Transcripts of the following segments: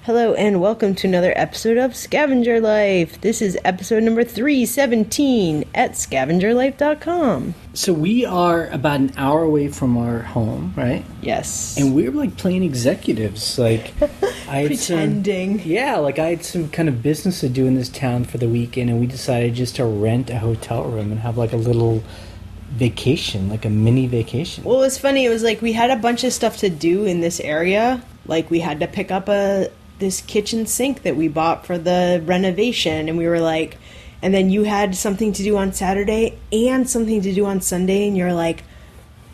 Hello and welcome to another episode of Scavenger Life. This is episode number 317 at scavengerlife.com. So we are about an hour away from our home, right? Yes. And we were like playing executives. Like I had pretending. I had some kind of business to do in this town for the weekend, and we decided just to rent a hotel room and have like a little vacation, like a mini vacation. Well, it was funny. It was like we had a bunch of stuff to do in this area. Like we had to pick up this kitchen sink that we bought for the renovation, and we were like, and then you had something to do on Saturday and something to do on Sunday, and you're like,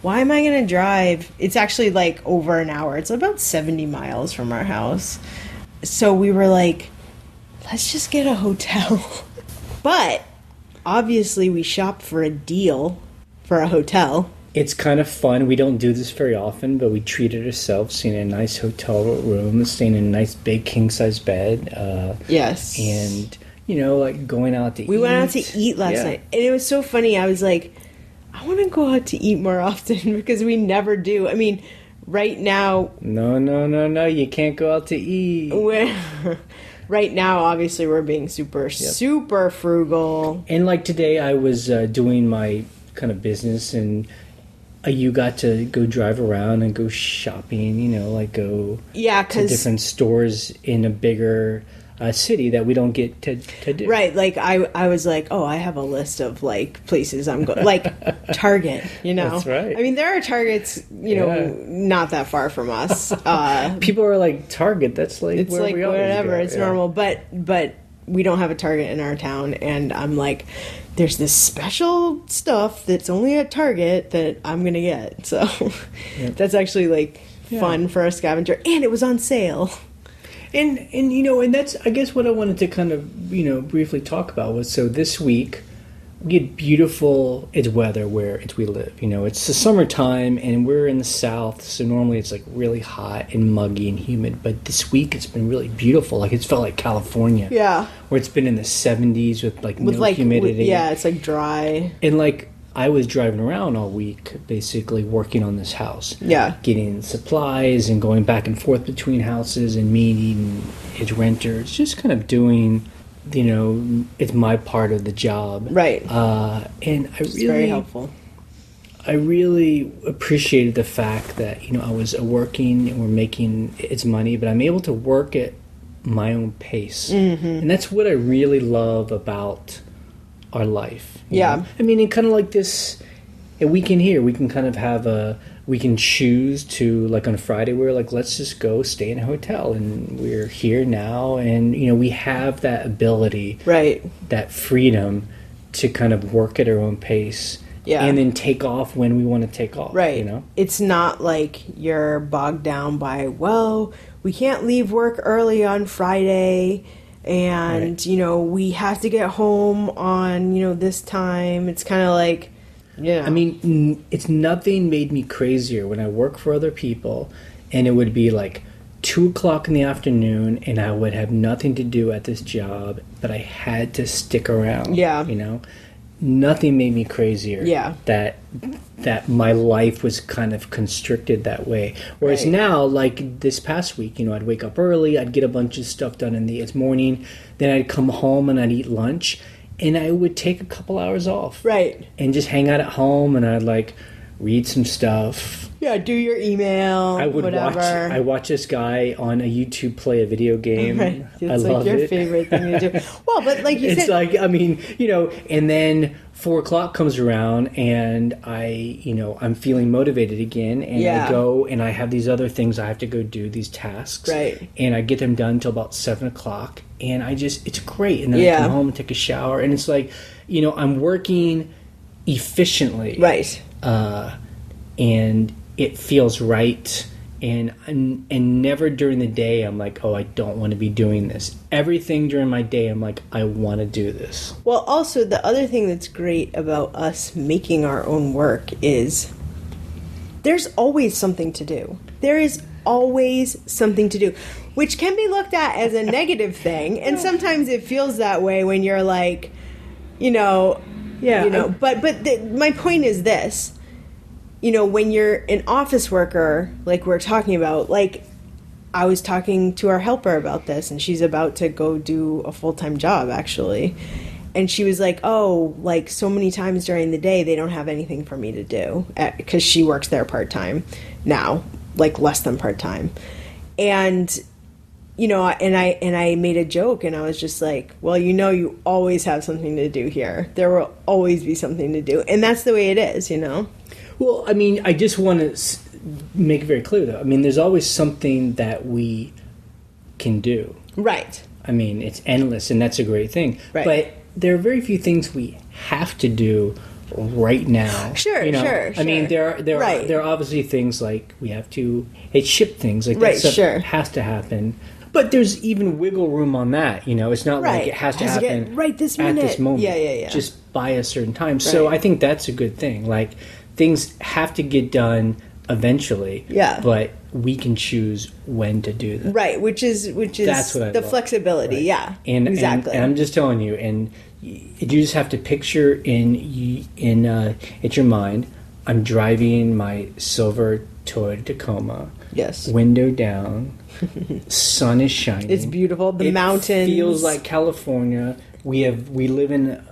why am I going to drive? It's actually like over an hour. It's about 70 miles from our house. So we were like, let's just get a hotel. But obviously we shopped for a deal for a hotel. It's kind of fun. We don't do this very often, but we treated ourselves, staying in a nice hotel room, staying in a nice big king-size bed. Yes. And, like going out to eat. We went out to eat last night. And it was so funny. I was like, I want to go out to eat more often because we never do. I mean, right now... No. You can't go out to eat. Right now, obviously, we're being super frugal. And like today, I was doing my kind of business, and... you got to go drive around and go shopping, go to different stores in a bigger city that we don't get to do. Right, like I was like, oh, I have a list of like places I'm going, like Target, That's right. I mean, there are Targets, not that far from us. People are like, Target, that's like it's where like we always whatever, go. it's normal, but we don't have a Target in our town, and I'm like, there's this special stuff that's only at Target that I'm gonna get. So that's actually like fun for a scavenger, and it was on sale. And and that's, I guess, what I wanted to kind of briefly talk about was, so this week we had beautiful weather where we live. It's the summertime and we're in the south, so normally it's like really hot and muggy and humid. But this week it's been really beautiful. Like it's felt like California. Yeah. Where it's been in the 70s with no humidity. It's like dry. And like I was driving around all week basically working on this house. Yeah. Getting supplies and going back and forth between houses and meeting its renters. Just kind of doing... it's my part of the job, right? And it's very helpful. I really appreciated the fact that I was working and we're making its money, but I'm able to work at my own pace, and that's what I really love about our life. Yeah, I mean, and kind of like this, a weekend here, we can kind of have we can choose to, like on Friday, we're like, let's just go stay in a hotel, and we're here now, and we have that ability, right, that freedom to kind of work at our own pace, and then take off when we want to take off, right? It's not like you're bogged down by, well, we can't leave work early on Friday, and we have to get home on this time. It's kind of like, yeah. I mean, it's nothing made me crazier when I work for other people, and it would be like 2:00 in the afternoon, and I would have nothing to do at this job, but I had to stick around. Yeah. Nothing made me crazier. Yeah. That my life was kind of constricted that way. Whereas now, like this past week, I'd wake up early, I'd get a bunch of stuff done in the morning, then I'd come home and I'd eat lunch. And I would take a couple hours off. Right. And just hang out at home, and I'd like read some stuff. Yeah, do your email. I would whatever. I watch this guy on a YouTube play a video game. Right. It's I love your it. favorite thing to do. Well, but like you said, it's like, I mean, and then 4:00 comes around, and I'm feeling motivated again, and I go and I have these other things I have to go do, these tasks, right? And I get them done till about 7:00, and it's great. And then I come home and take a shower, and it's like, I'm working efficiently, right? And it feels right. And never during the day I'm like, oh, I don't want to be doing this. Everything during my day I'm like, I want to do this. Well, also the other thing that's great about us making our own work is there's always something to do. There is always something to do, which can be looked at as a negative thing, and sometimes it feels that way when you're like, but my point is this. When you're an office worker, like we're talking about, like I was talking to our helper about this, and she's about to go do a full-time job, actually. And she was like, oh, like, so many times during the day, they don't have anything for me to do. Because she works there part-time now, like, less than part-time. And, you know, and I made a joke, and I was just like, well, you know, you always have something to do here. There will always be something to do. And that's the way it is, you know? Well, I mean, I just want to make it very clear, though. I mean, there's always something that we can do. Right. I mean, it's endless, and that's a great thing. Right. But there are very few things we have to do right now. Sure, you know? sure. I mean, there are obviously things like we have to ship things like that Right, stuff sure. has to happen. But there's even wiggle room on that. You know, it's not like it has to happen get right this at minute. this moment. Yeah. Just by a certain time. So I think that's a good thing. Like, things have to get done eventually. Yeah. But we can choose when to do that. Right, which is That's what I the love. flexibility, Right. yeah. And, exactly. And I'm just telling you, and you just have to picture in at your mind, I'm driving my silver Toyota Tacoma. Yes. Window down. Sun is shining. It's beautiful. The mountains. It feels like California. We live in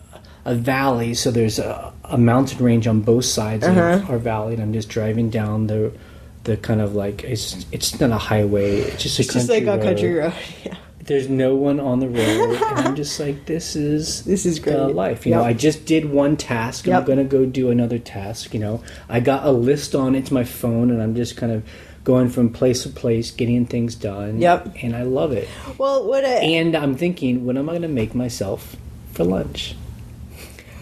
a valley, so there's a mountain range on both sides of our valley, and I'm just driving down the kind of like it's not a highway, it's just It's just like a country road. Yeah. There's no one on the road, and I'm just like, this is great life. You know, I just did one task. I'm gonna go do another task. You know, I got a list on it to my phone, and I'm just kind of going from place to place, getting things done. Yep. And I love it. Well, and I'm thinking, what am I gonna make myself for lunch?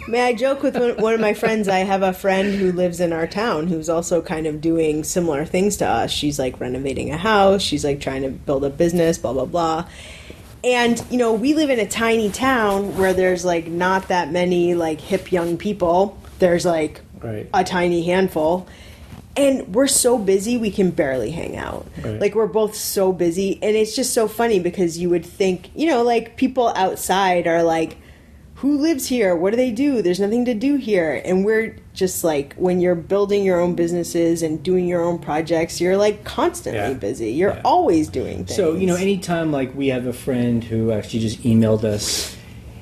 May I joke with one of my friends? I have a friend who lives in our town who's also kind of doing similar things to us. She's like renovating a house. She's like trying to build a business, blah, blah, blah. And, you know, we live in a tiny town where there's like not that many like hip young people. There's like a tiny handful. And we're so busy, we can barely hang out. Right. Like, we're both so busy. And it's just so funny because you would think, you know, like people outside are like, who lives here? What do they do? There's nothing to do here. And we're just like, when you're building your own businesses and doing your own projects, you're like constantly busy. You're always doing things. So, you know, anytime like we have a friend who actually just emailed us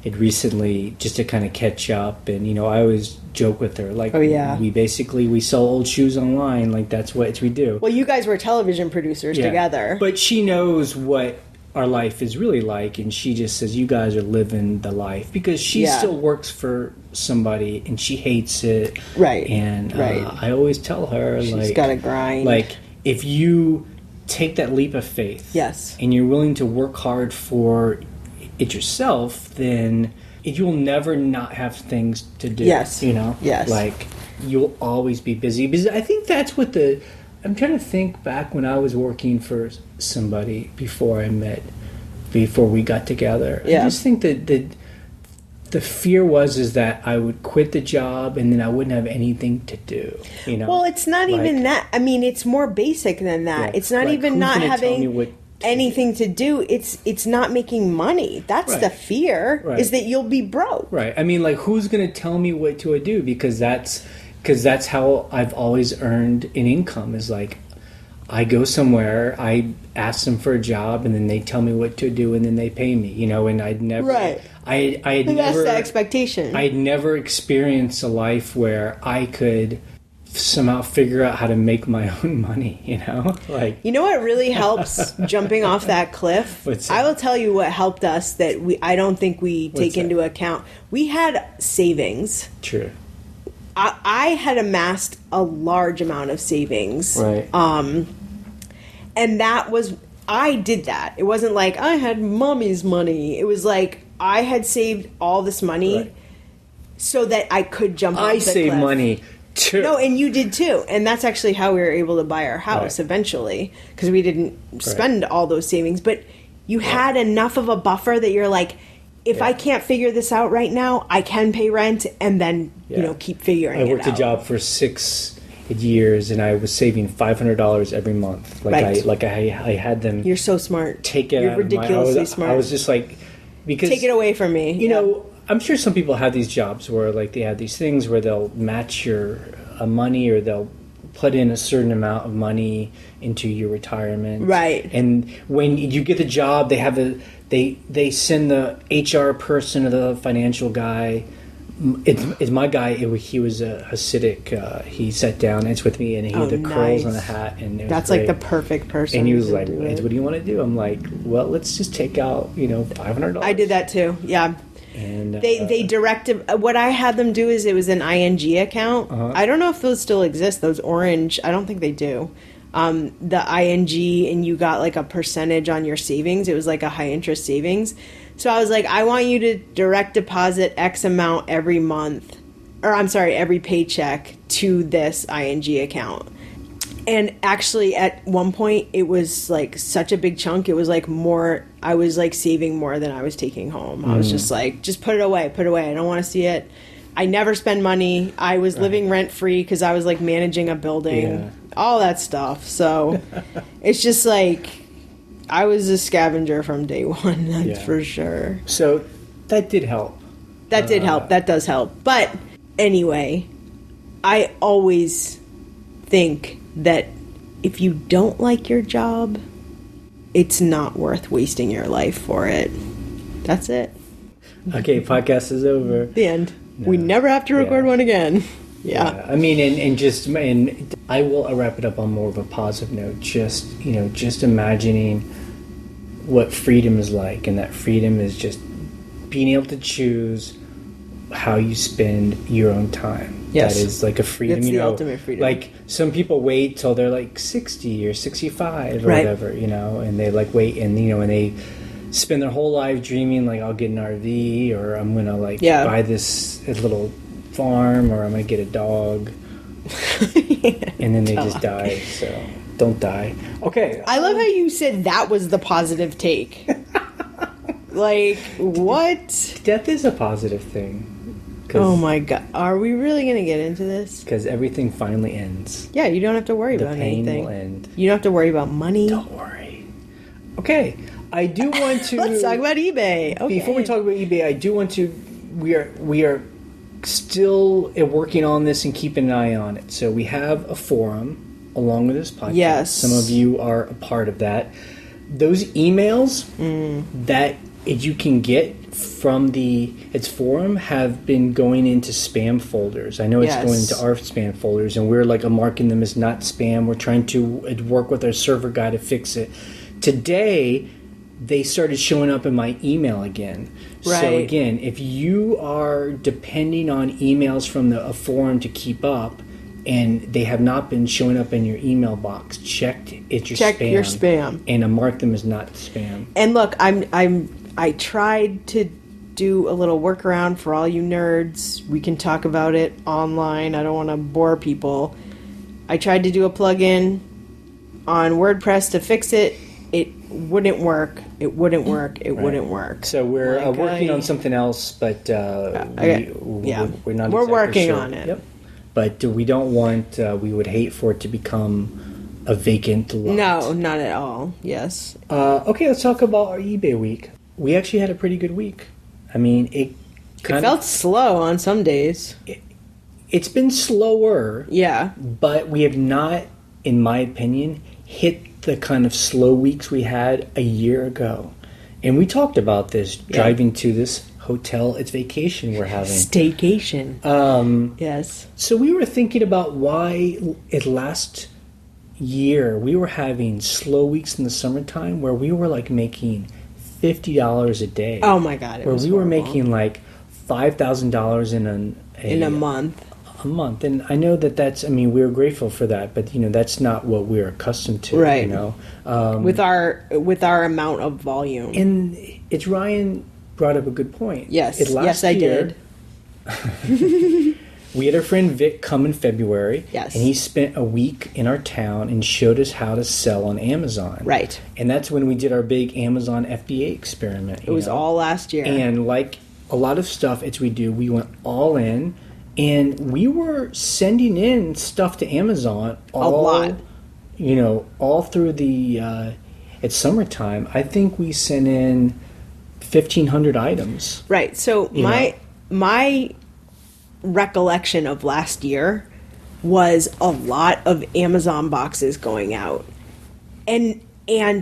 recently just to kind of catch up. And, you know, I always joke with her, like, we sell old shoes online. Like, that's what we do. Well, you guys were television producers together. But she knows what our life is really like, and she just says, you guys are living the life, because she still works for somebody and she hates it, and I always tell her, she's like, gotta grind. Like, if you take that leap of faith, and you're willing to work hard for it yourself, then you'll never not have things to do. You know, like, you'll always be busy, because I think that's what I'm trying to think back when I was working for somebody before we got together. I just think that the fear was that I would quit the job and then I wouldn't have anything to do. You know. Well, it's not even that. I mean, it's more basic than that. It's not even not having anything to do. It's not making money. That's the fear, is that you'll be broke. Right. I mean, like, who's going to tell me what to do? Because that's how I've always earned an income, is like, I go somewhere, I ask them for a job, and then they tell me what to do, and then they pay me, you know, and I'd never... That's the expectation. I'd never experienced a life where I could somehow figure out how to make my own money, you know? Like, you know what really helps jumping off that cliff? I will tell you what helped us that I don't think we take into account. We had savings. True. I had amassed a large amount of savings. Right. And I did that. It wasn't like I had mommy's money. It was like I had saved all this money so that I could jump off the cliff. I saved money too. No, and you did too. And that's actually how we were able to buy our house eventually, because we didn't spend all those savings. But you had enough of a buffer that you're like, if I can't figure this out right now, I can pay rent and then, you know, keep figuring it out. I worked a job for 6 years, and I was saving $500 every month. Like, I had them. You're so smart. Take it. You're ridiculously smart. I was just like, because take it away from me. You know, I'm sure some people have these jobs where, like, they have these things where they'll match your money, or they'll put in a certain amount of money into your retirement. Right. And when you get the job, they send the HR person or the financial guy. It's my guy. He was a Hasidic. He sat down. It's with me, and he had the curls on the hat, and that's great. Like the perfect person. And he was like, "What do you want to do?" I'm like, "Well, let's just take out $500." I did that too. Yeah. And they directed what I had them do is it was an ING account. I don't know if those still exist. Those orange. I don't think they do. The ING, and you got like a percentage on your savings. It was like a high interest savings. So I was like, I want you to direct deposit X amount every month, or I'm sorry, every paycheck to this ING account. And actually at one point it was like such a big chunk. It was like more, I was like saving more than I was taking home. I was just like, just put it away. I don't want to see it. I never spend money. I was living rent free because I was like managing a building, all that stuff. So it's just like, I was a scavenger from day one, that's for sure. So that did help. That did help. That does help. But anyway, I always think that if you don't like your job, it's not worth wasting your life for it. That's it. Okay, podcast is over. The end. No. We never have to record one again. Yeah. I mean, and I will wrap it up on more of a positive note. Just imagining what freedom is like, and that freedom is just being able to choose how you spend your own time. Yes. That is like a freedom. That's the ultimate freedom. Like some people wait till they're like 60 or 65 or whatever, and they like wait and and they spend their whole life dreaming like I'll get an RV, or I'm gonna buy this little farm, or I'm gonna get a dog. And then they just die. So don't die. Okay. I love how you said that was the positive take. Like, what? Death is a positive thing. Oh my god. Are we really going to get into this? Because everything finally ends. Yeah, you don't have to worry about anything. The pain will end. You don't have to worry about money. Don't worry. Okay. I do want to... Let's talk about eBay. Okay. Before we talk about eBay, I do want to... We are still working on this and keeping an eye on it. So we have a forum along with this podcast. Yes. Some of you are a part of that. Those emails that you can get from its forum have been going into spam folders. I know it's going into our spam folders, and we're marking them as not spam. We're trying to work with our server guy to fix it. Today, they started showing up in my email again. Right. So again, if you are depending on emails from a forum to keep up, and they have not been showing up in your email box, check your spam, and mark them as not spam. And look, I tried to do a little workaround for all you nerds. We can talk about it online. I don't want to bore people. I tried to do a plugin on WordPress to fix it. It wouldn't work. It wouldn't work. So we're working on something else, but we're not. We're working on it. Yep. But we don't want. We would hate for it to become a vacant lot. No, not at all. Yes. Okay, let's talk about our eBay week. We actually had a pretty good week. I mean, it felt slow on some days. It's been slower. Yeah. But we have not, in my opinion, hit the kind of slow weeks we had a year ago. And we talked about this driving to this hotel. It's vacation we're having. Staycation. Yes. So we were thinking about why last year we were having slow weeks in the summertime where we were making $50 a day. Oh my god! Where we were making $5,000 in a month. A month, and I know that's. I mean, we're grateful for that, but that's not what we're accustomed to. Right. With our amount of volume. And it's Ryan brought up a good point. Yes. Yes, I did. We had our friend Vic come in February. Yes. And he spent a week in our town and showed us how to sell on Amazon. Right. And that's when we did our big Amazon FBA experiment. It was all last year. And like a lot of stuff we went all in, and we were sending in stuff to Amazon a lot. All through it's summertime. I think we sent in 1,500 items. Right. So my recollection of last year was a lot of Amazon boxes going out and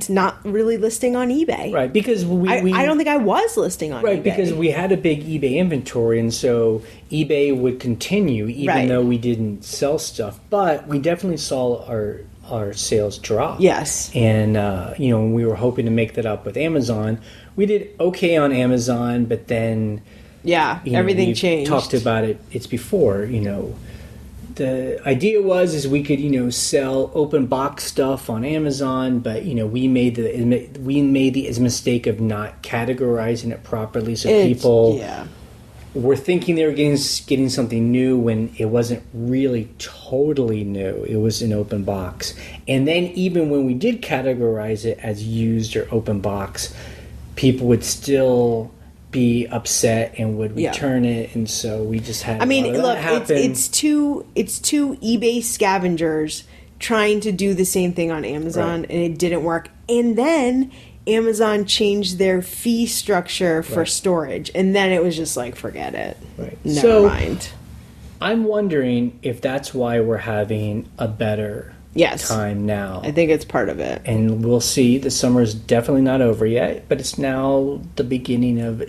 not really listing on eBay. Right, because I don't think I was listing on eBay. Right, because we had a big eBay inventory, and so eBay would continue even though we didn't sell stuff. But we definitely saw our sales drop. Yes. And, when we were hoping to make that up with Amazon, we did okay on Amazon, but then... Yeah, everything changed. Talked about it. It's before, the idea is we could, sell open box stuff on Amazon, but, we made the mistake of not categorizing it properly. So people were thinking they were getting something new when it wasn't really totally new. It was an open box. And then even when we did categorize it as used or open box, people would still be upset and would return it, and so we just had. It's two eBay scavengers trying to do the same thing on Amazon, and it didn't work. And then Amazon changed their fee structure for storage, and then it was just like, forget it. Right. Never mind. I'm wondering if that's why we're having a better time now. I think it's part of it. And we'll see. The summer's definitely not over yet, but it's now the beginning of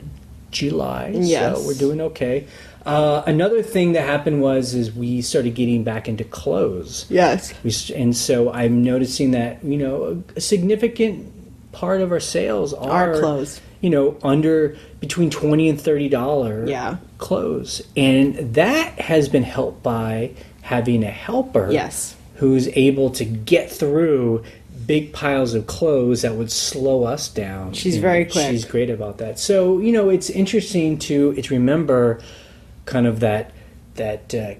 July, so we're doing okay. Another thing that happened is we started getting back into clothes. Yes. And so I'm noticing that, a significant part of our sales are clothes. Under between $20 and $30 clothes. And that has been helped by having a helper who's able to get through big piles of clothes that would slow us down. She's very quick. She's great about that. So, it's interesting to remember kind of that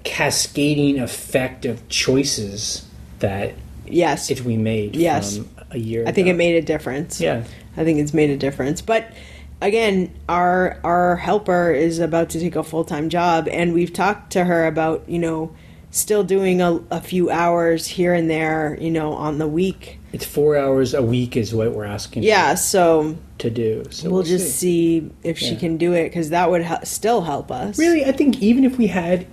cascading effect of choices that we made from a year ago. I think it made a difference. Yeah. I think it's made a difference. But again, our helper is about to take a full-time job, and we've talked to her about, still doing a few hours here and there, on the week. It's 4 hours a week is what we're asking to do. So we'll just see if she can do it, because that would still help us. Really, I think even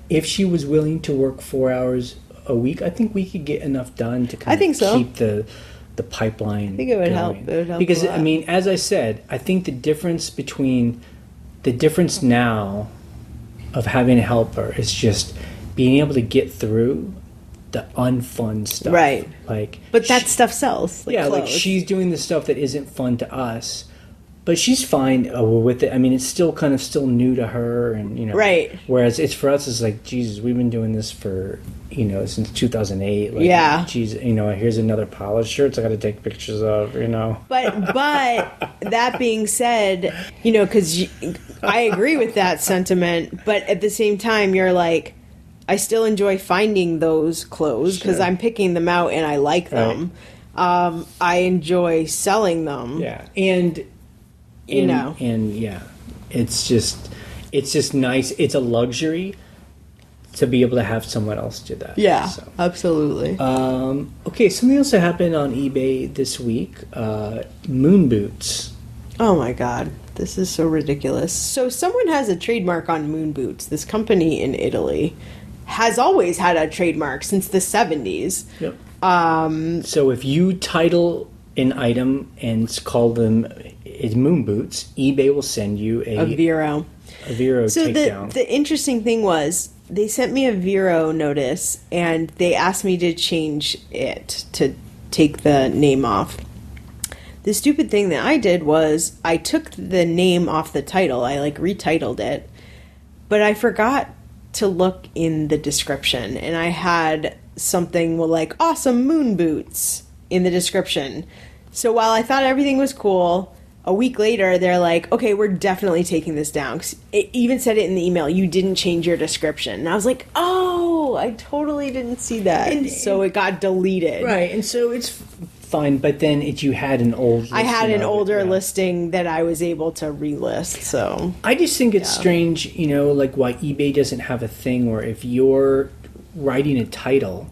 if she was willing to work 4 hours a week, I think we could get enough done to kind of keep the pipeline. I think it would help. It would help because, a lot. As I said, I think the difference now of having a helper is just being able to get through the unfun stuff. Right. But that stuff sells. Clothes. She's doing the stuff that isn't fun to us, but she's fine with it. It's still new to her, and Right. Whereas it's for us, it's like, Jesus, we've been doing this for since 2008. Geez, here's another pile of shirts I got to take pictures of. But that being said, because I agree with that sentiment, but at the same time, you're like, I still enjoy finding those clothes because I'm picking them out and I like them. Right. I enjoy selling them. Yeah, and it's just nice. It's a luxury to be able to have someone else do that. Yeah, absolutely. Okay, something else that happened on eBay this week: moon boots. Oh my God, this is so ridiculous. So someone has a trademark on moon boots. This company in Italy has always had a trademark since the 70s. Yep. So if you title an item and call them moon boots, eBay will send you a Vero. A Vero so takedown. The interesting thing was they sent me a Vero notice and they asked me to change it to take the name off. The stupid thing that I did was I took the name off the title. I retitled it, but I forgot to look in the description, and I had something like awesome moon boots in the description. So while I thought everything was cool, a week later they're like, okay, we're definitely taking this down. 'Cause it even said it in the email, you didn't change your description. And I was like, oh, I totally didn't see that. And so it got deleted. Right, and so it's fine, but then you had an old listing. I had an older listing that I was able to relist, so. I just think it's strange, why eBay doesn't have a thing where if you're writing a title,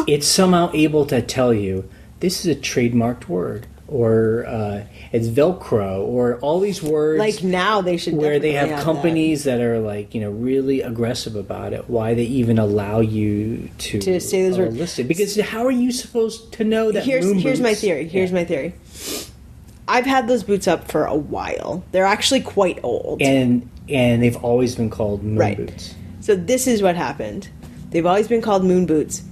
it's somehow able to tell you, this is a trademarked word, or it's Velcro, or all these words. Like now they should where they definitely have have companies that are like, you know, really aggressive about it. Why they even allow you to say those words? list it? Because how are you supposed to know that? Here's my boots- theory. Here's my theory. I've had those boots up for a while. They're actually quite old. And they've always been called moon Right. boots. So this is what happened. They've always been called moon boots,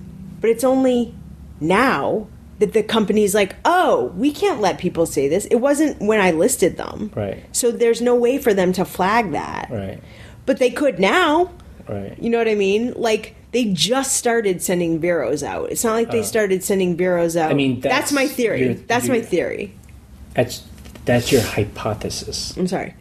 but it's only now that the company's like, oh, we can't let people say this. It wasn't when I listed them. Right. So there's no way for them to flag that. Right. But they could now. Right. You know what I mean? Like, they just started sending Veros out. It's not like they started sending Veros out. I mean, that's my theory. That's my theory. That's your hypothesis. I'm sorry.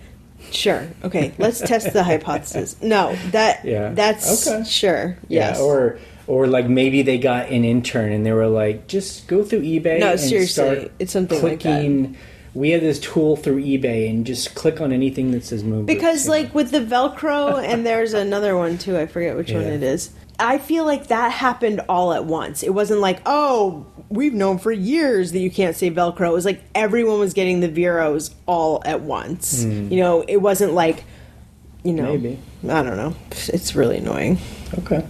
Sure. Okay. Let's test the hypothesis. No, that's okay. Sure. Yes. Yeah, or like maybe they got an intern and they were like, just go through eBay. No, and seriously, start it's something clicking. like that. We have this tool through eBay and just click on anything that says moon. Because boots, like with the Velcro, and there's another one too. I forget which one it is. I feel like that happened all at once. It wasn't like, oh, we've known for years that you can't say Velcro. It was like everyone was getting the Veros all at once. You know, it wasn't like, you know, maybe. I don't know. It's really annoying. Okay.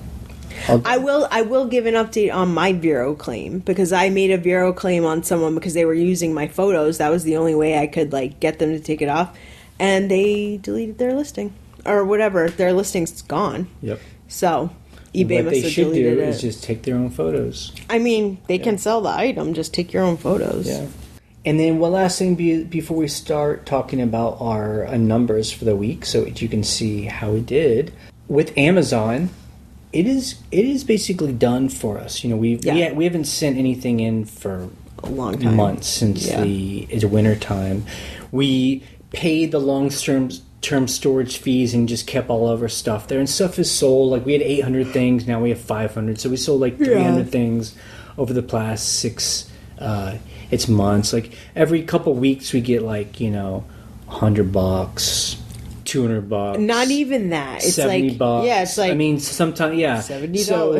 I will give an update on my Vero claim, because I made a Vero claim on someone because they were using my photos. That was the only way I could like get them to take it off, and they deleted their listing or whatever. Their listing's gone. Yep. So eBay what must they have should deleted do it. is just take their own photos. I mean, they can sell the item. Just take your own photos. Yeah. And then one last thing before we start talking about our numbers for the week, so that you can see how we did with Amazon. It is basically done for us. You know, we haven't sent anything in for A long time. months since it's winter time. We paid the long-term storage fees and just kept all of our stuff there. And stuff is sold. Like we had 800 things, now we have 500. So we sold like 300 things over the past 6 months. Like every couple weeks we get like, you know, $100, $200. Not even that. It's $70. Yeah, it's like, I mean, sometimes $70. So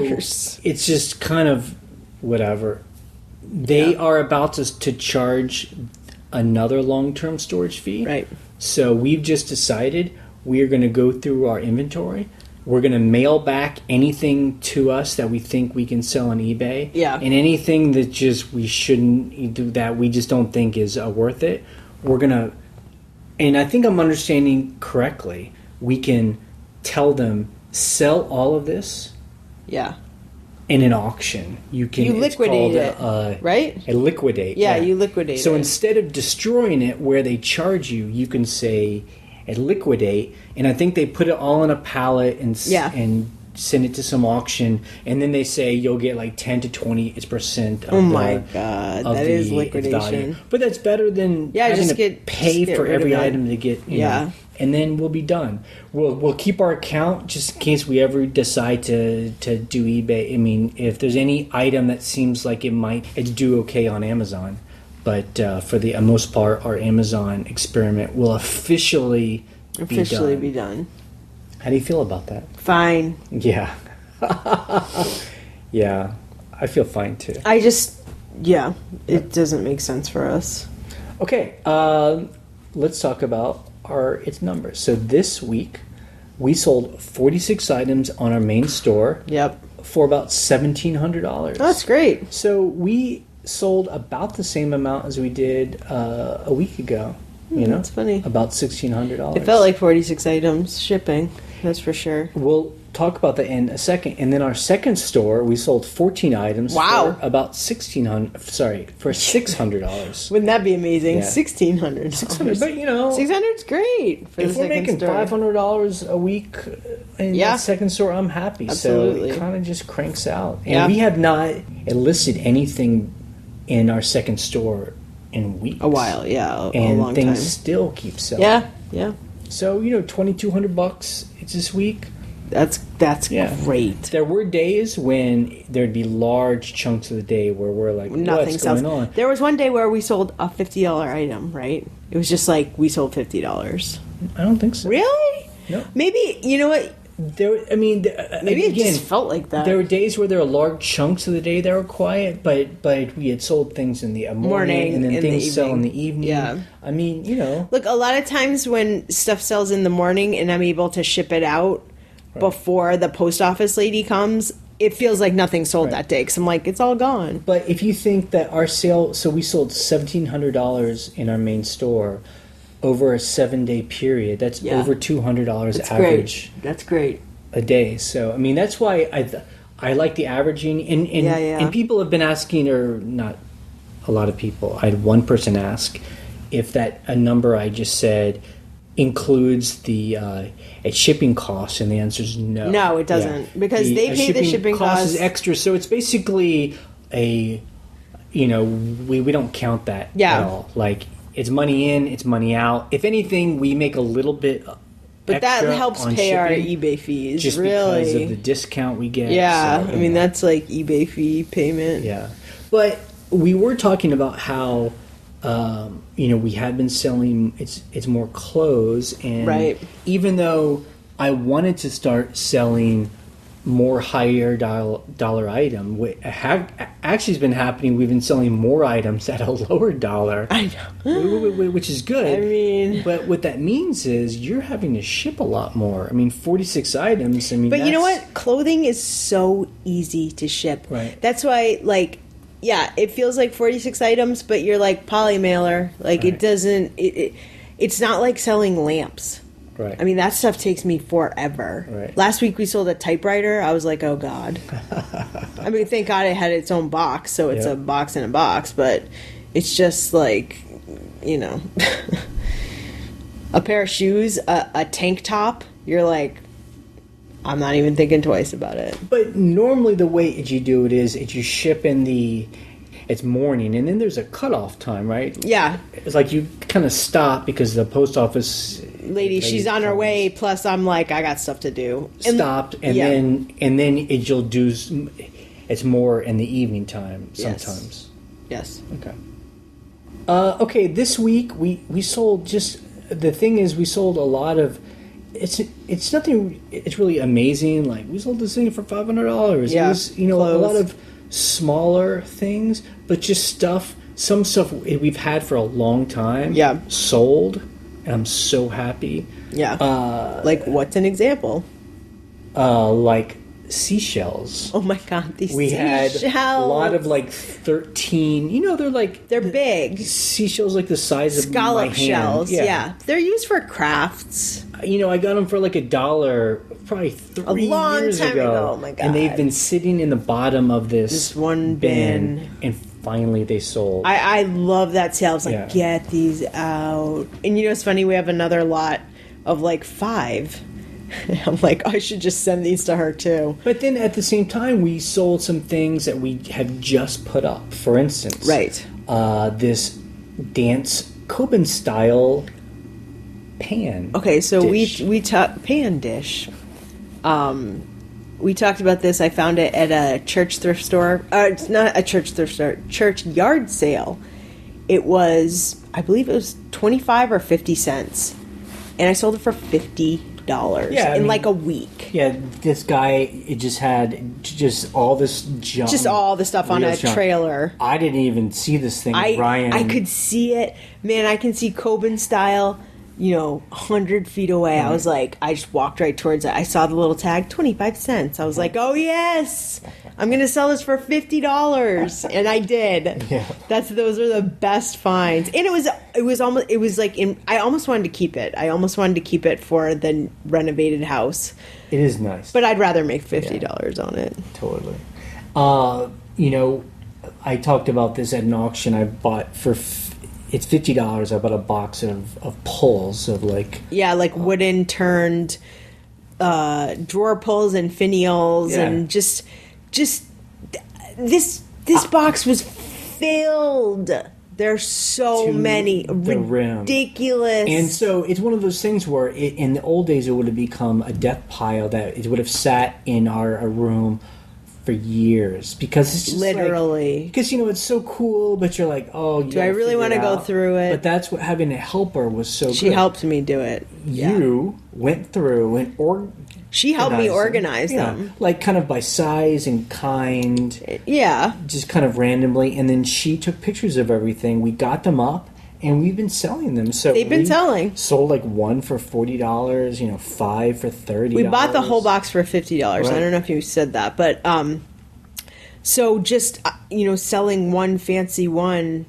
it's just kind of whatever. They are about to charge another long-term storage fee. Right. So we've just decided we are going to go through our inventory. We're going to mail back anything to us that we think we can sell on eBay. Yeah. And anything that just we shouldn't do, that we just don't think is worth it, we're going to... And I think I'm understanding correctly. We can tell them, sell all of this in an auction. You liquidate it, right? A liquidate. Yeah, you liquidate so it. instead of destroying it where they charge you, you can say a liquidate. And I think they put it all in a pallet and send it to some auction, and then they say you'll get like 10 to 20% of oh my god, that is liquidation. Value. But that's better than having to pay for every item to get you know, and then we'll be done. We'll keep our account just in case we ever decide to do eBay. I mean, if there's any item that seems like it's do okay on Amazon, but for the most part, our Amazon experiment will officially be done. How do you feel about that? Fine. Yeah. Yeah. I feel fine too. It doesn't make sense for us. Okay. Let's talk about its numbers. So this week, we sold 46 items on our main store. Yep. For about $1,700. That's great. So we sold about the same amount as we did a week ago. You know, that's funny. About $1,600. It felt like 46 items shipping. That's for sure. We'll talk about that in a second. And then our second store, we sold 14 items. Wow. For about $600. Wouldn't that be amazing? Yeah. $1,600. $600, but you know, $600's great for the if we're second making store. $500 a week in that second store, I'm happy. Absolutely. So it kind of just cranks out. And we have not enlisted anything in our second store in weeks. A while, a long time. And things still keep selling. Yeah. So, you know, $2,200 it's this week. That's great. There were days when there'd be large chunks of the day where we're like, what's going on? There was one day where we sold a $50 item, right? It was just like we sold $50. I don't think so. Really? No. Maybe, you know what? Maybe it just felt like that. There were days where there were large chunks of the day that were quiet, but we had sold things in the morning and then things sell in the evening. Yeah. I mean, you know. Look, a lot of times when stuff sells in the morning and I'm able to ship it out before the post office lady comes, it feels like nothing sold that day because I'm like, it's all gone. But if you think that our sale, so we sold $1,700 in our main store over a 7-day period. That's over $200 average. That's great. A day. So I mean, that's why I like the averaging. And people have been asking, or not a lot of people. I had one person ask if a number I just said includes the shipping costs, and the answer is no. No, it doesn't, because they pay the shipping costs. Is extra, so it's basically we don't count that at all. Like, it's money in, it's money out. If anything, we make a little bit but that helps pay our eBay fees, just really, because of the discount we get. Yeah, so, I mean, that's like eBay fee payment. Yeah. But we were talking about how we have been selling, it's more clothes, and even though I wanted to start selling more higher dollar item, what actually has been happening, we've been selling more items at a lower dollar. I know. Which is good. I mean, but what that means is you're having to ship a lot more. I mean, 46 items. I mean, but you know what? Clothing is so easy to ship. Right. That's why, like, yeah, it feels like 46 items, but you're like poly mailer. Like, it doesn't. It's not like selling lamps. Right. I mean, that stuff takes me forever. Right. Last week we sold a typewriter. I was like, oh, God. I mean, thank God it had its own box, so it's a box in a box, but it's just like, a pair of shoes, a tank top, you're like, I'm not even thinking twice about it. But normally the way you do it is you ship in it's morning, and then there's a cutoff time, right? Yeah. It's like you kind of stop because the post office lady she's on her way. Plus, I'm like, I got stuff to do. Stopped, and then you'll do. It's more in the evening time sometimes. Yes. Okay. Okay. This week we sold just the thing is we sold a lot of. It's nothing. It's really amazing. Like, we sold this thing for $500. Yeah. It was a lot of smaller things, but just stuff. Some stuff we've had for a long time. Yeah. Sold, and I'm so happy. Yeah. Like, what's an example? Like seashells. Oh my God, these we seashells. We had a lot of like 13. They're big seashells, like the size of scallop my hand. Shells. Yeah, they're used for crafts. I got them for like $1 probably 3 years ago. Oh my God. And they've been sitting in the bottom of this one bin, and finally they sold. I love that sale. I was like, get these out. And it's funny, we have another lot of like 5. I'm like, I should just send these to her too. But then at the same time, we sold some things that we have just put up. For instance, this dance Coben style pan. Okay, so dish. we talked pan dish. We talked about this. I found it at a church thrift store. It's not a church thrift store. Church yard sale. It was, I believe, it was 25 or 50 cents, and I sold it for $50. In like a week. Yeah, this guy, it just had just all this junk. Just all the stuff on a trailer. I didn't even see this thing, Ryan. I could see it. Man, I can see Coben style, 100 feet away. I was like, I just walked right towards it. I saw the little tag, 25 cents. I was like, oh yes, I'm going to sell this for $50. And I did. Yeah. Those are the best finds. And I almost wanted to keep it. I almost wanted to keep it for the renovated house. It is nice. But I'd rather make $50 on it. Totally. I talked about this at an auction I bought for... It's $50. I bought a box of pulls of like... Yeah, like wooden turned drawer pulls and finials and just this box was filled. There's so many. Ridiculous. Rim. And so it's one of those things where in the old days it would have become a death pile that it would have sat in our room for years, because it's just literally because it's so cool, but you're like, oh, do I really want to go through it? But that's what having a helper was so. She helped me do it. You went through and She helped me organize them. Like kind of by size and kind. Yeah. Just kind of randomly. And then she took pictures of everything. We got them up, and we've been selling them. So they've been selling. Sold like one for $40, 5 for $30. We bought the whole box for $50. Right. I don't know if you said that. But, so just, selling one fancy one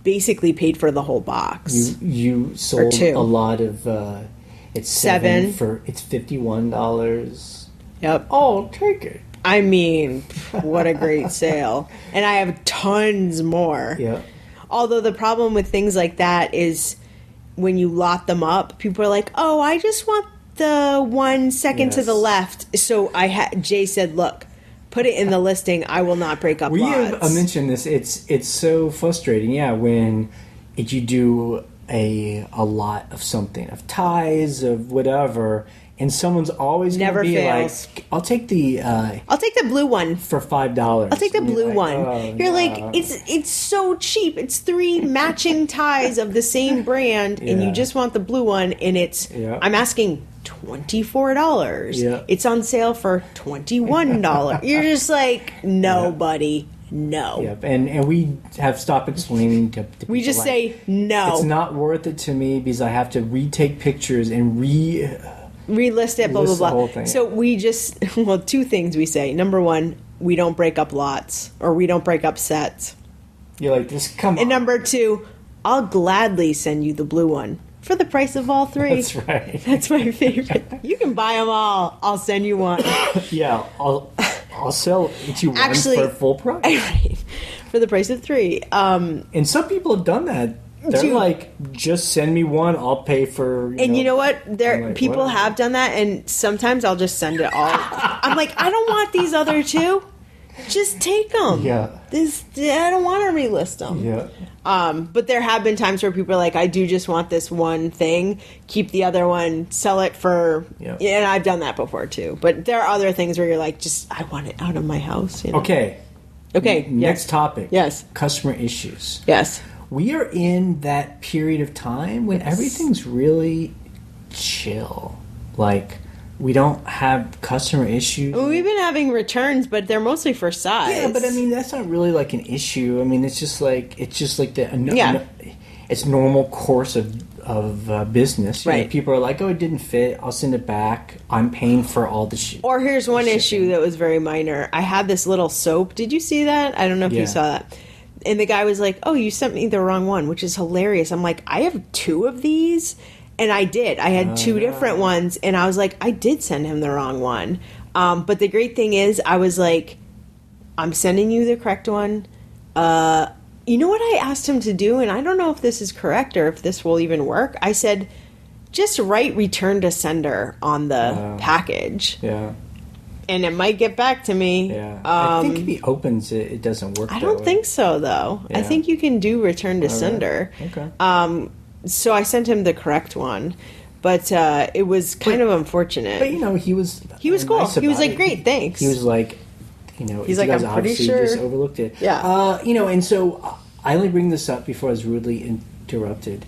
basically paid for the whole box. You sold a lot of... It's $7 it's $51. Yep. Oh, take it. I mean, what a great sale. And I have tons more. Yeah. Although the problem with things like that is when you lot them up, people are like, oh, I just want the 1 second to the left. So Jay said, look, put it in the listing. I will not break up lots. We have mentioned this. It's so frustrating. Yeah, when you do a lot of something, of ties, of whatever, and someone's always going to be fails. Like, I'll take the blue one for $5. I'll take the blue one. Oh, You're like, it's so cheap. It's 3 matching ties of the same brand, and you just want the blue one, and I'm asking $24. Yeah. It's on sale for $21. You're just like, no, buddy. No. Yep, and we have stopped explaining to people. We just say no. It's not worth it to me because I have to retake pictures and relist it, blah, blah, blah. The whole thing. So we just, 2 things we say. Number 1, we don't break up lots, or we don't break up sets. You're like, this, come on. And number 2, I'll gladly send you the blue one for the price of all 3. That's right. That's my favorite. You can buy them all. I'll send you one. Yeah, I'll sell it to you one for full price. Right, for the price of 3. And some people have done that. They're like, just send me one. I'll pay for. You know what? People have done that, and sometimes I'll just send it all. I'm like, I don't want these other 2. Just take them. Yeah. I don't want to relist them. Yeah. But there have been times where people are like, I do just want this one thing. Keep the other one. Sell it for. Yeah. And I've done that before too. But there are other things where you're like, I want it out of my house. Okay. Next topic. Yes. Customer issues. Yes. We are in that period of time when everything's really chill. Like, we don't have customer issues. Well, we've been having returns, but they're mostly for size. Yeah, but I mean, that's not really like an issue. I mean, it's just like it's normal course of business. Right. People are like, oh, it didn't fit. I'll send it back. I'm paying for all the shit. Or here's one issue that was very minor. I had this little soap. Did you see that? I don't know if you saw that. And the guy was like, oh, you sent me the wrong one, which is hilarious. I'm like, I have 2 of these. And I did. I had 2 different ones. And I was like, I did send him the wrong one. But the great thing is, I was like, I'm sending you the correct one. You know what I asked him to do? And I don't know if this is correct or if this will even work. I said, just write return to sender on the package. Yeah. And it might get back to me. Yeah. I think if he opens it, it doesn't work. I don't think so, though. Yeah. I think you can do return to sender. Okay. So I sent him the correct one, but it was kind of unfortunate. But he was cool. Nice he was like, it. "Great, thanks." He was like, he's like, "I'm pretty sure." Just overlooked it. Yeah. And so I only bring this up before I was rudely interrupted.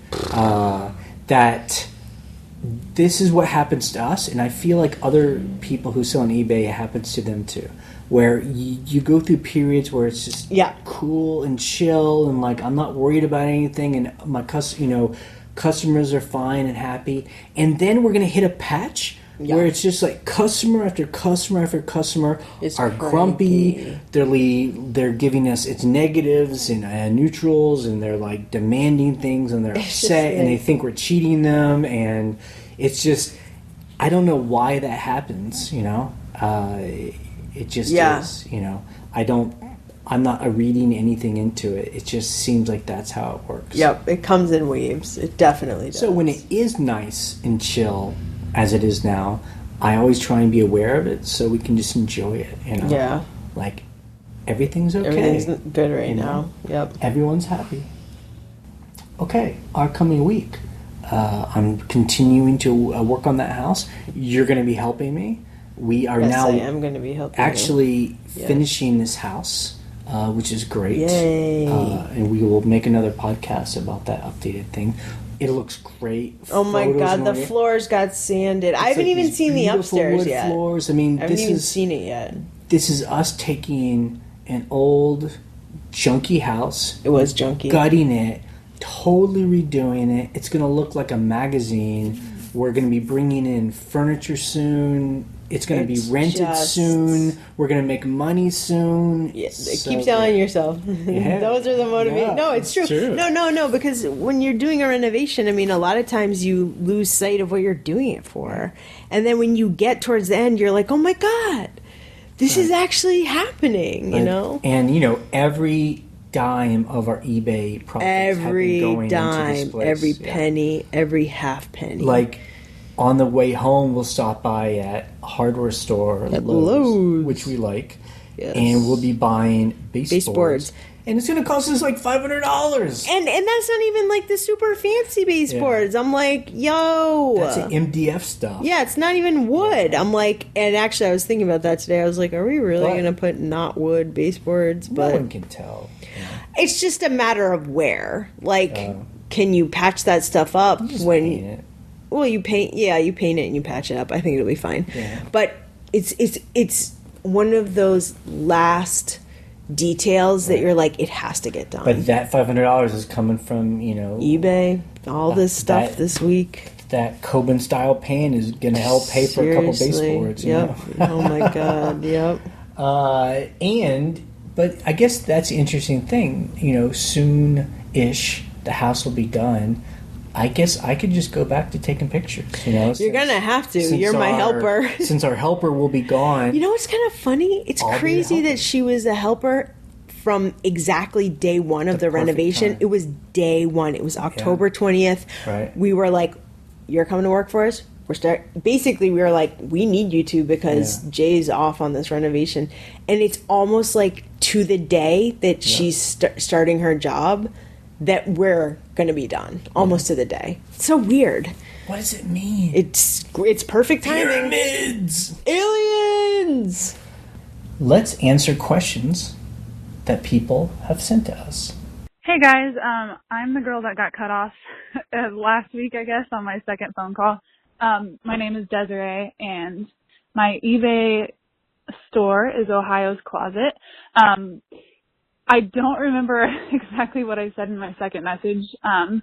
That this is what happens to us, and I feel like other people who sell on eBay, it happens to them too. Where you go through periods where it's just cool and chill, and like I'm not worried about anything, and my customers are fine and happy, and then we're gonna hit a patch where it's just like customer after customer after customer are grumpy. They're giving us its negatives and neutrals, and they're like demanding things, and they're upset, and they think we're cheating them, and it's just I don't know why that happens. It just is, I'm not reading anything into it. It just seems like that's how it works. Yep, it comes in waves. It definitely does. So when it is nice and chill, as it is now, I always try and be aware of it so we can just enjoy it, Yeah. Like, everything's okay. Everything's good right now. Yep. Everyone's happy. Okay, our coming week. I'm continuing to work on that house. You're going to be helping me. We are now. I am going to be helping. Actually, finishing this house, which is great. Yay! And we will make another podcast about that updated thing. It looks great. Oh my Photos God, the on it. floors got sanded. I haven't like even these seen the beautiful upstairs wood yet. Floors. I mean, I haven't even seen it yet. This is us taking an old, junky house. It was junky. Gutting it, totally redoing it. It's going to look like a magazine. We're going to be bringing in furniture soon. It's going to be rented soon. We're going to make money soon. Yeah, keep telling yourself. Yeah. Those are the motivators. Yeah, no, it's true. No, because when you're doing a renovation, I mean, a lot of times you lose sight of what you're doing it for. And then when you get towards the end, you're like, oh my God, this is actually happening, you know? And, every dime of our eBay profits have been going into this place. Every penny, every half penny. Like, on the way home, we'll stop by at a hardware store at Lowe's, which we like, and we'll be buying baseboards. And it's going to cost us like $500. And that's not even like the super fancy baseboards. I'm like, yo. That's the MDF stuff. Yeah, it's not even wood. I'm like, and actually I was thinking about that today. I was like, are we really going to put not wood baseboards? But no one can tell. It's just a matter of where. Like, can you patch that stuff up when paint it? Well, you paint it and you patch it up. I think it'll be fine. Yeah. But it's one of those last details that you're like, it has to get done. But that $500 is coming from, eBay, all this stuff this week. That Coben style pan is going to help pay for a couple baseboards. Yep. Oh my God. Yep. But I guess that's the interesting thing. Soon-ish the house will be done. I guess I could just go back to taking pictures, You're going to have to. You're my helper. Since our helper will be gone. You know what's kind of funny? It's crazy that she was a helper from exactly day one of the renovation. Time. It was day one. It was October 20th. Right. We were like, you're coming to work for us? Basically, we were like, we need you to because Jay's off on this renovation. And it's almost like to the day that she's starting her job that we're going to be done, almost to the day. It's so weird. What does it mean? It's perfect timing. Pyramids! Aliens! Let's answer questions that people have sent to us. Hey guys, I'm the girl that got cut off last week, I guess, on my second phone call. My name is Desiree, and my eBay store is Ohio's Closet. I don't remember exactly what I said in my second message. And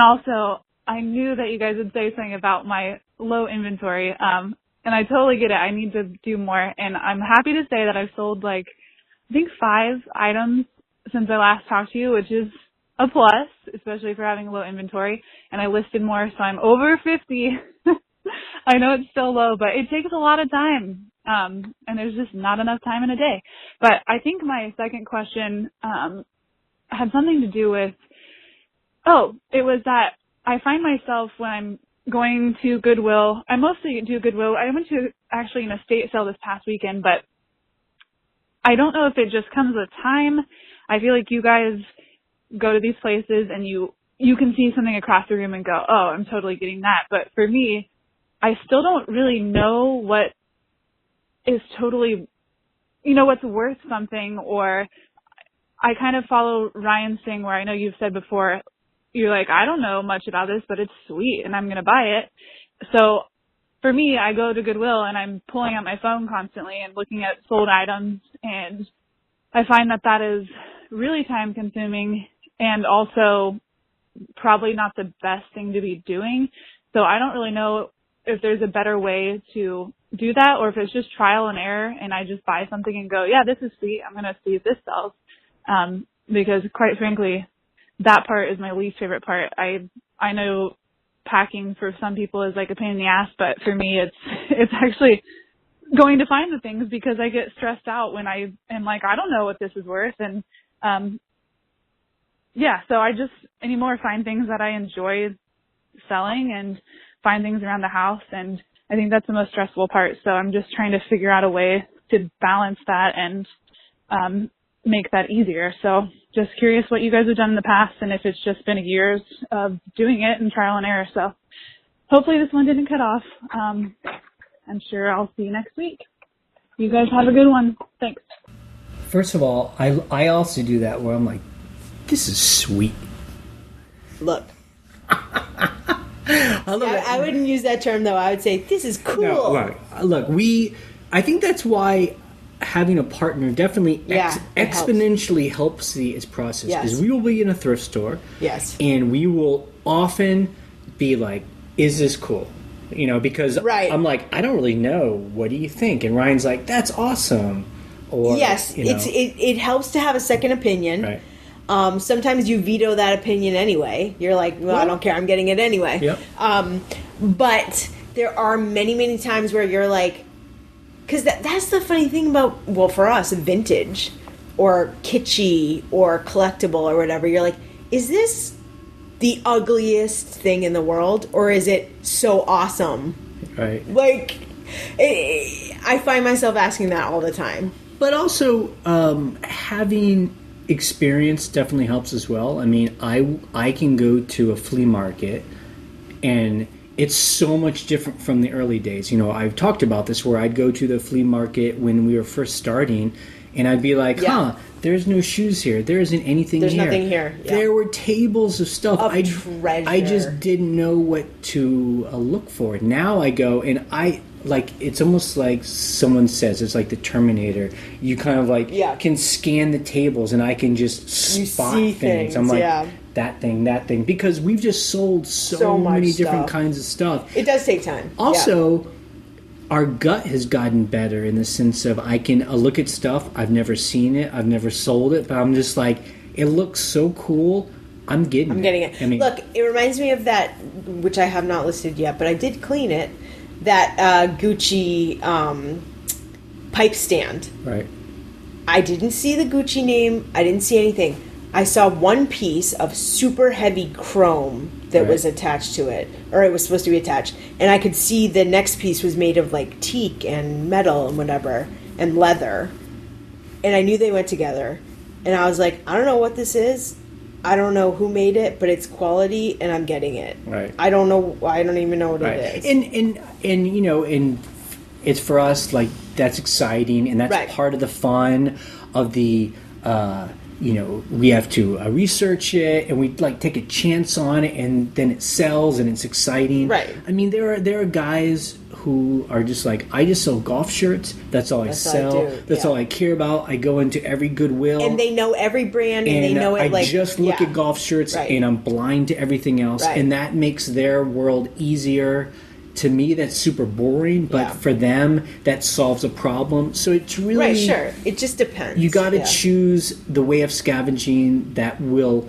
also, I knew that you guys would say something about my low inventory. And I totally get it. I need to do more. And I'm happy to say that I've sold I think 5 items since I last talked to you, which is a plus, especially for having low inventory. And I listed more, so I'm over 50. I know it's still low, but it takes a lot of time. And there's just not enough time in a day. But I think my second question had something to do with, it was that I find myself when I'm going to Goodwill, I mostly do Goodwill. I went to actually an estate sale this past weekend, but I don't know if it just comes with time. I feel like you guys go to these places and you can see something across the room and go, oh, I'm totally getting that. But for me, I still don't really know what is totally, what's worth something, or I kind of follow Ryan's thing where I know you've said before, you're like, I don't know much about this, but it's sweet and I'm going to buy it. So for me, I go to Goodwill and I'm pulling out my phone constantly and looking at sold items, and I find that is really time consuming and also probably not the best thing to be doing. So I don't really know if there's a better way to do that, or if it's just trial and error and I just buy something and go, yeah, this is sweet, I'm going to see if this sells. Because quite frankly, that part is my least favorite part. I know packing for some people is like a pain in the ass, but for me, it's actually going to find the things, because I get stressed out when I am like, I don't know what this is worth. And, so I just anymore find things that I enjoy selling and find things around the house. And I think that's the most stressful part. So I'm just trying to figure out a way to balance that and, make that easier. So just curious what you guys have done in the past and if it's just been years of doing it and trial and error. So hopefully this one didn't cut off. I'm sure I'll see you next week. You guys have a good one. Thanks. First of all, I also do that where I'm like, this is sweet. Look, I wouldn't use that term though. I would say this is cool. No, look, I think that's why having a partner definitely exponentially helps its process. Because we will be in a thrift store. Yes. And we will often be like, is this cool? You know, because I'm like, I don't really know. What do you think? And Ryan's like, that's awesome. Or, yes, it helps to have a second opinion. Right. Sometimes you veto that opinion anyway. You're like, well, I don't care. I'm getting it anyway. Yep. But there are many, many times where you're like, because that's the funny thing about, well, for us, vintage or kitschy or collectible or whatever. You're like, is this the ugliest thing in the world, or is it so awesome? Right. Like, I find myself asking that all the time. But also, having experience definitely helps as well. I mean, I can go to a flea market, and it's so much different from the early days. You know, I've talked about this where I'd go to the flea market when we were first starting, and I'd be like, there's no shoes here. There isn't anything here. There's nothing here. Yeah. There were tables of stuff. Treasure. I just didn't know what to look for. Now I go, and it's almost like someone says, it's like the Terminator. You kind of can scan the tables, and I can just spot things. I'm like, that thing. Because we've just sold so many different kinds of stuff. It does take time. Also, our gut has gotten better in the sense of I can look at stuff. I've never seen it. I've never sold it. But I'm just like, it looks so cool. I'm getting it. I mean, look, it reminds me of that, which I have not listed yet, but I did clean it, that Gucci pipe stand. Right. I didn't see the Gucci name. I didn't see anything. I saw one piece of super heavy chrome that was attached to it, or it was supposed to be attached, and I could see the next piece was made of like teak and metal and whatever and leather, and I knew they went together, and I was like, I don't know what this is, I don't know who made it, but it's quality, and I'm getting it. Right. I don't even know what it is. And you know, and it's for us, like, that's exciting, and that's part of the fun of the. You know, we have to research it, and we take a chance on it, and then it sells, and it's exciting. Right. I mean, there are guys who are just like, I just sell golf shirts. That's all I sell. That's all I care about. I go into every Goodwill, and they know every brand, and they know it. I just look at golf shirts, and I'm blind to everything else, and that makes their world easier. To me, that's super boring, but for them, that solves a problem. So it's really sure. It just depends. You got to choose the way of scavenging that will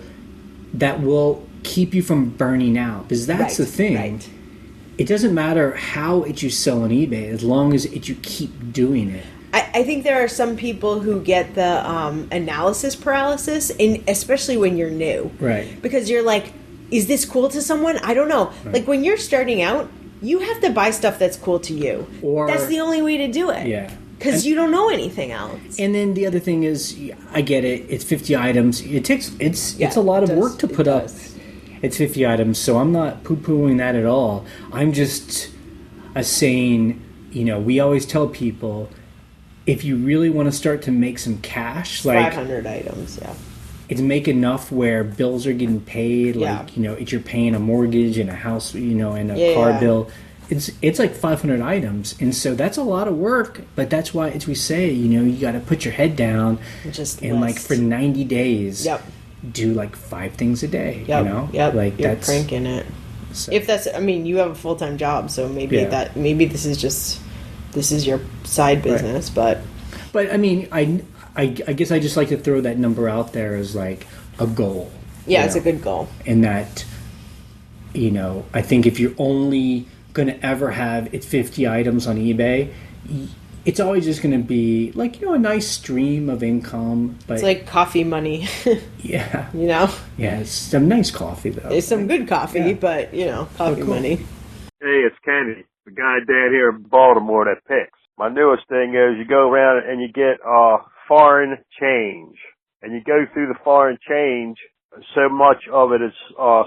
keep you from burning out, because that's the thing. Right. It doesn't matter how you sell on eBay as long as you keep doing it. I think there are some people who get the analysis paralysis, especially when you're new, right? Because you're like, is this cool to someone? I don't know. Right. Like when you're starting out, you have to buy stuff that's cool to you. Or that's the only way to do it. Yeah. Because you don't know anything else. And then the other thing is, I get it. It's 50 items. It's a lot of work to put up. It's 50 items, so I'm not poo-pooing that at all. I'm just saying, you know, we always tell people, if you really want to start to make some cash, like 500 items, it's make enough where bills are getting paid, like, you know, if you're paying a mortgage and a house, you know, and a car bill. It's like 500 items, and so that's a lot of work. But that's why, as we say, you know, you got to put your head down and like for 90 days, do like 5 things a day. You know, like you're cranking it. So. If that's, I mean, you have a full-time job, so maybe this is your side business, but I mean, I guess I just like to throw that number out there as like a goal. Yeah, it's a good goal. And that, you know, I think if you're only going to ever have 50 items on eBay, it's always just going to be like, you know, a nice stream of income. But it's like coffee money. Yeah. You know? Yeah, it's some nice coffee, though. It's some good coffee, but, you know, coffee money. Hey, it's Kenny, the guy down here in Baltimore that picks. My newest thing is you go around and you get foreign change. And you go through the foreign change, so much of it is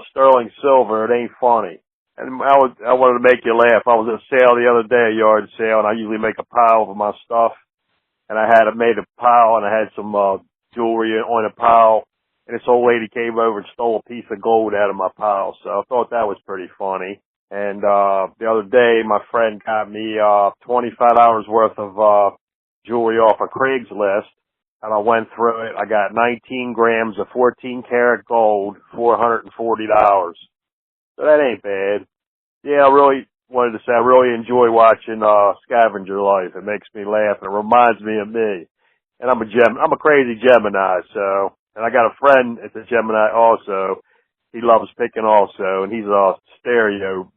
sterling silver, it ain't funny. And I wanted to make you laugh. I was at a sale the other day, a yard sale, and I usually make a pile of my stuff. And I made a pile, and I had some jewelry on a pile. and this old lady came over and stole a piece of gold out of my pile. So I thought that was pretty funny. And the other day, my friend got me $25 worth of jewelry off of Craigslist, and I went through it. I got 19 grams of 14-karat gold, $440. So that ain't bad. Yeah, I really wanted to say I really enjoy watching Scavenger Life. It makes me laugh, and it reminds me of me. And I'm a crazy Gemini, so, and I got a friend that's a Gemini also. He loves picking also, and he's a stereo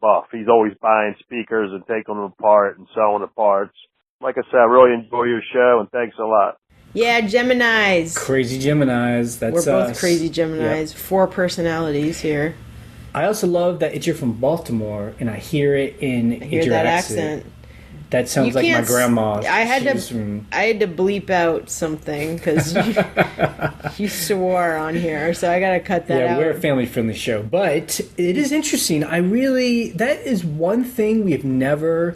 buff. He's always buying speakers and taking them apart and selling the parts. Like I said, I really enjoy your show, and thanks a lot. Yeah, Geminis. Crazy Geminis. That's We're both us. crazy Geminis. Yep. 4 personalities here. I also love that you're from Baltimore, and I hear it in your accent. That sounds like my grandma. I had to bleep out something because you swore on here, so I got to cut that out. Yeah, we're a family-friendly show, but it is interesting. That is one thing we've never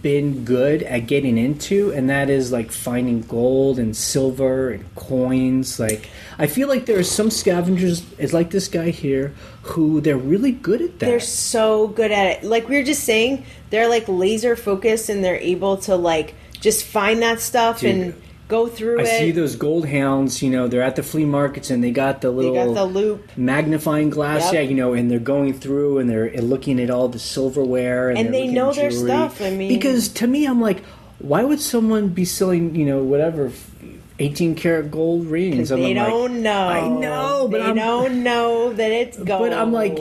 been good at getting into, and that is like finding gold and silver and coins. Like, I feel like there are some scavengers, it's like this guy here, who they're really good at that. They're so good at it. Like we were just saying, they're like laser focused, and they're able to like just find that stuff and go through it. I see those gold hounds, they're at the flea markets, and they got the loop magnifying glass, yep. and they're going through and they're looking at all the silverware, and they know their stuff. I mean, because to me, I'm like, why would someone be selling, whatever 18-karat gold rings? They don't know. I know, but they don't know that it's gold. But I'm like,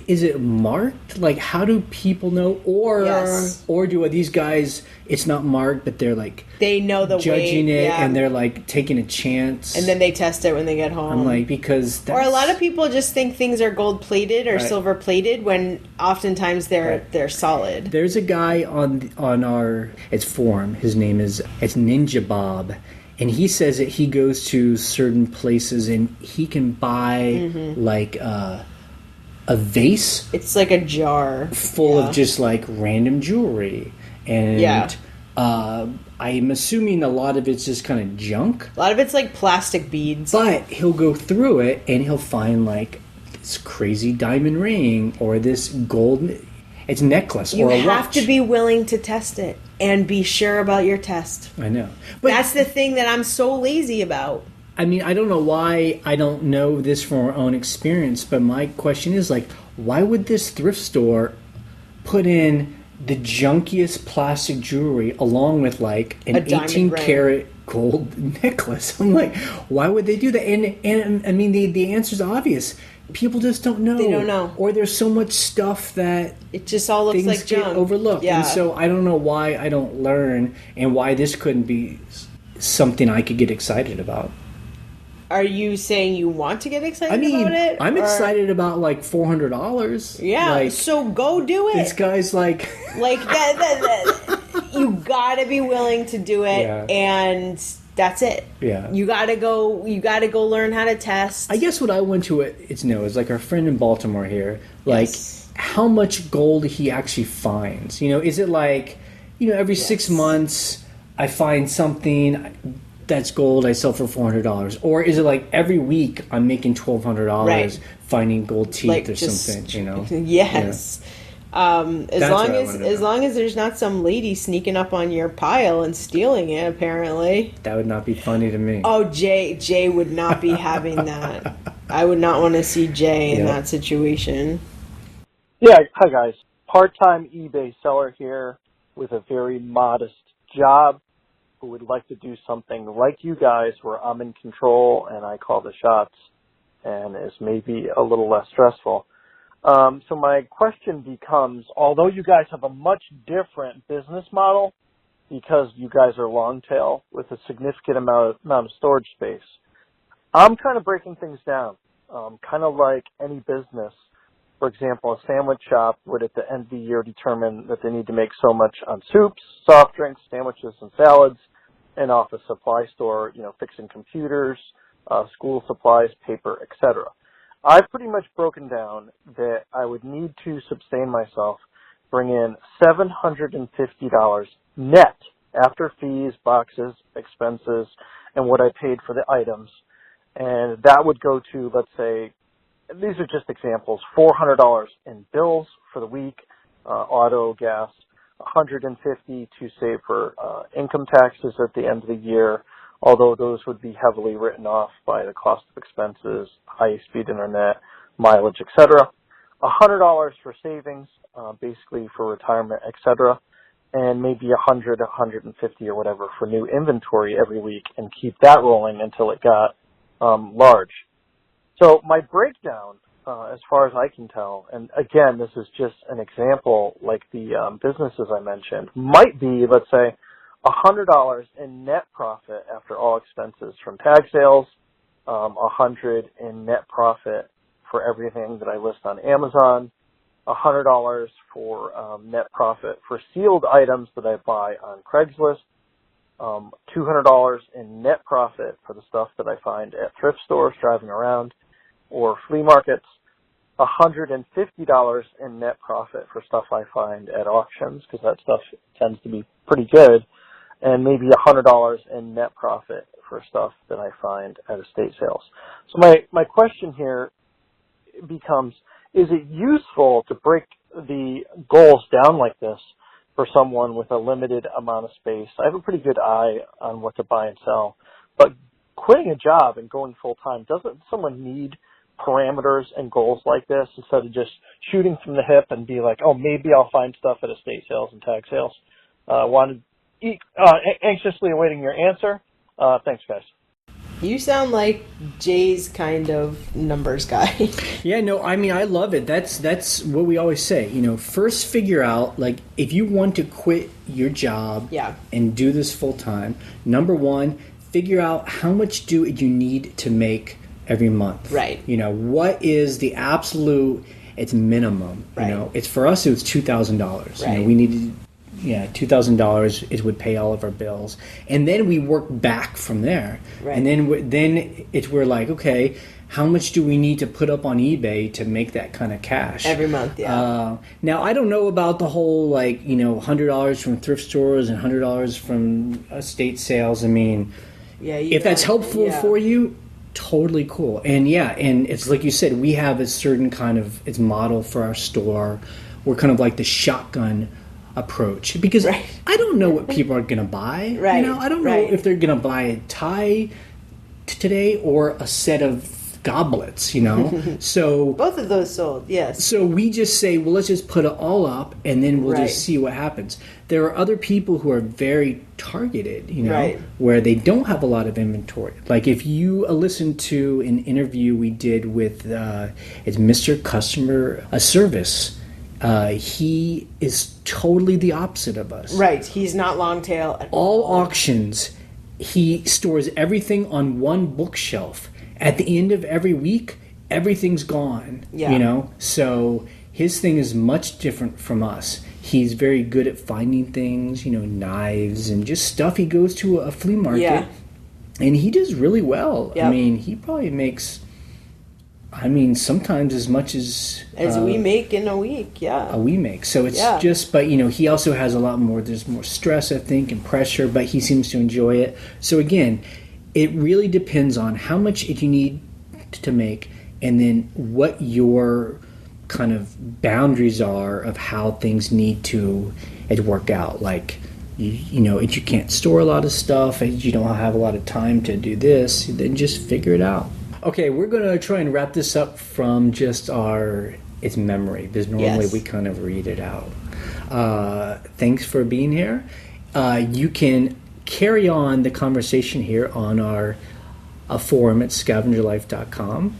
is it marked? Like, how do people know? Or do these guys, it's not marked, but they're like, they know the judging weight, it, and they're like taking a chance, and then they test it when they get home. I'm like, because or a lot of people just think things are gold plated or silver plated when oftentimes they're solid. There's a guy on our forum. His name is Ninja Bob. And he says that he goes to certain places and he can buy like a vase. It's like a jar full of just like random jewelry. And I'm assuming a lot of it's just kind of junk. A lot of it's like plastic beads. But he'll go through it and he'll find like this crazy diamond ring or this gold necklace or a watch. You have to be willing to test it and be sure about your test. I know. But that's the thing that I'm so lazy about. I mean, I don't know why I don't know this from our own experience, but my question is, like, why would this thrift store put in the junkiest plastic jewelry along with, like, an 18-karat gold necklace? I'm like, why would they do that? And I mean, the answer's obvious. People just don't know. They don't know. Or there's so much stuff that it just all looks like junk. Get overlooked. Yeah. And so I don't know why I don't learn and why this couldn't be something I could get excited about. Are you saying you want to get excited about it? I'm excited about like $400. Yeah, like, so go do it. This guy's like that you gotta be willing to do it, and that's it. Yeah, you gotta go learn how to test. I guess what I went to is like our friend in Baltimore here, like how much gold he actually finds. Is it like every 6 months I find something that's gold I sell for $400, or is it like every week I'm making $1,200 finding gold teeth like or something? Yes. Yeah. As long as there's not some lady sneaking up on your pile and stealing it, apparently. That would not be funny to me. Oh, Jay would not be having that. I would not want to see Jay in that situation. Yeah, hi guys. Part-time eBay seller here with a very modest job, who would like to do something like you guys where I'm in control and I call the shots and is maybe a little less stressful. So my question becomes, although you guys have a much different business model because you guys are long tail with a significant amount of storage space, I'm kind of breaking things down, kind of like any business. For example, a sandwich shop would at the end of the year determine that they need to make so much on soups, soft drinks, sandwiches, and salads, and off a supply store, fixing computers, school supplies, paper, etc. I've pretty much broken down that I would need to sustain myself, bring in $750 net after fees, boxes, expenses, and what I paid for the items. And that would go to, let's say, these are just examples, $400 in bills for the week, auto, gas, $150 to save for income taxes at the end of the year, although those would be heavily written off by the cost of expenses, high-speed internet, mileage, etc. $100 for savings, basically for retirement, etc., and maybe $100, $150 or whatever for new inventory every week, and keep that rolling until it got large. So my breakdown, as far as I can tell, and again, this is just an example, like the businesses I mentioned, might be, let's say, $100 in net profit after all expenses from tag sales, $100 in net profit for everything that I list on Amazon, $100 for net profit for sealed items that I buy on Craigslist, $200 in net profit for the stuff that I find at thrift stores driving around or flea markets, $150 in net profit for stuff I find at auctions, because that stuff tends to be pretty good, and maybe $100 in net profit for stuff that I find at estate sales. So my question here becomes, is it useful to break the goals down like this for someone with a limited amount of space? I have a pretty good eye on what to buy and sell, but quitting a job and going full-time, doesn't someone need parameters and goals like this instead of just shooting from the hip and be like, oh, maybe I'll find stuff at estate sales and tag sales? Anxiously awaiting your answer. Thanks, guys. You sound like Jay's kind of numbers guy. Yeah, no, I mean, I love it. That's what we always say. First figure out, like, if you want to quit your job and do this full time, number one, figure out how much do you need to make every month. Right. What is the absolute, it's minimum. Right. It's for us, it was $2,000. Right. We needed, $2,000 it would pay all of our bills. And then we work back from there. Right. And then we're like, okay, how much do we need to put up on eBay to make that kind of cash? Every month, yeah. Now, I don't know about the whole, $100 from thrift stores and $100 from estate sales. I mean, if that's helpful for you, totally cool. And and it's like you said, we have a certain kind of model for our store. We're kind of like the shotgun approach, because I don't know what people are going to buy. Right. I don't know if they're going to buy a tie today or a set of goblets, So both of those sold, yes. So we just say, well, let's just put it all up and then we'll just see what happens. There are other people who are very targeted, where they don't have a lot of inventory. Like if you listen to an interview we did with it's Mr. Customer Service. He is totally the opposite of us. Right. He's not long tail at all. Auctions, he stores everything on one bookshelf. At the end of every week, everything's gone. Yeah. So his thing is much different from us. He's very good at finding things, knives and just stuff. He goes to a flea market and he does really well. Yep. I mean, he probably makes, sometimes as much as we make in a week, we make. So it's just, but he also has a lot more, there's more stress, I think, and pressure, but he seems to enjoy it. So again, it really depends on how much you need to make and then what your kind of boundaries are of how things need to work out. Like, if you can't store a lot of stuff, and you don't have a lot of time to do this, then just figure it out. Okay, we're going to try and wrap this up from just its memory, because normally we kind of read it out. Thanks for being here. You can carry on the conversation here on our forum at scavengerlife.com.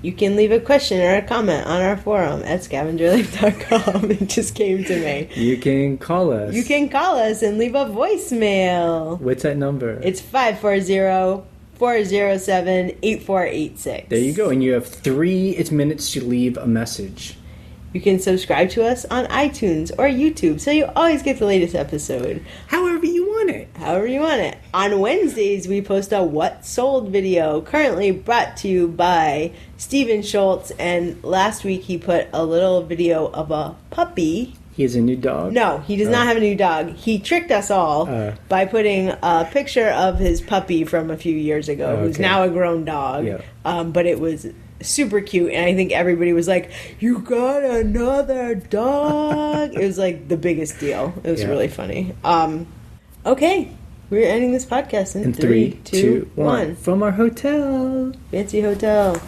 You can leave a question or a comment on our forum at scavengerlife.com. It just came to me. You can call us. You can call us and leave a voicemail. What's that number? It's 540-407-8486. There you go. And you have 3 minutes to leave a message. You can subscribe to us on iTunes or YouTube, so you always get the latest episode. However you want it. On Wednesdays, we post a What Sold video, currently brought to you by Steven Schultz, and last week he put a little video of a puppy He has a new dog? No, he does not have a new dog. He tricked us all by putting a picture of his puppy from a few years ago, who's now a grown dog. Yeah. But it was super cute, and I think everybody was like, "You got another dog!" It was like the biggest deal. It was really funny. Okay, we're ending this podcast in 3, 2, 1. From our hotel. Fancy hotel.